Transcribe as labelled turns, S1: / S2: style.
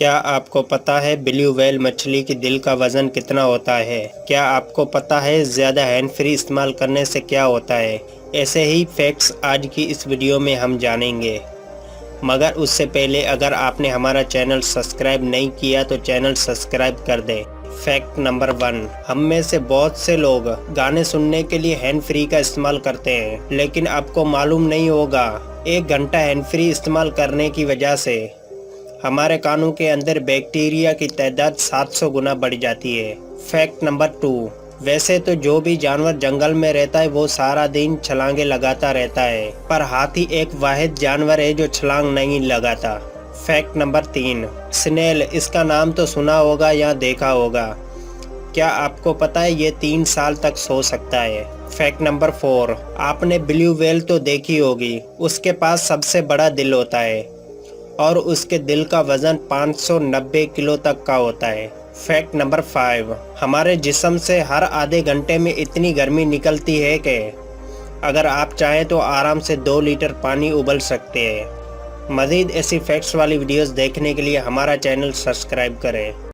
S1: क्या आपको पता है ब्लू व्हेल मछली की दिल का वज़न कितना होता है? क्या आपको पता है ज़्यादा हैंड फ्री इस्तेमाल करने से क्या होता है? ऐसे ही फैक्ट्स आज की इस वीडियो में हम जानेंगे। मगर उससे पहले अगर आपने हमारा चैनल सब्सक्राइब नहीं किया तो चैनल सब्सक्राइब कर दें। फैक्ट नंबर 1, हम में से बहुत से लोग गाने सुनने के लिए हैंड फ्री का इस्तेमाल करते हैं, लेकिन आपको मालूम नहीं होगा 1 घंटा हैंड फ्री इस्तेमाल करने की वजह से हमारे कानों के अंदर बैक्टीरिया की तादाद 700 गुना बढ़ जाती है। फैक्ट नंबर 2, वैसे तो जो भी जानवर जंगल में रहता है वो सारा दिन छलांगे लगाता रहता है, पर हाथी एक वाहिद जानवर है जो छलांग नहीं लगाता। फैक्ट नंबर 3, स्नेल, इसका नाम तो सुना होगा या देखा होगा। क्या आपको पता है ये 3 साल तक सो सकता है? फैक्ट नंबर 4, आपने ब्लू व्हेल तो देखी होगी, उसके पास सबसे बड़ा दिल होता है और उसके दिल का वज़न 590 किलो तक का होता है। फैक्ट नंबर 5, हमारे जिस्म से हर आधे घंटे में इतनी गर्मी निकलती है कि अगर आप चाहें तो आराम से 2 लीटर पानी उबल सकते हैं। मज़ीद ऐसी फैक्ट्स वाली वीडियोस देखने के लिए हमारा चैनल सब्सक्राइब करें।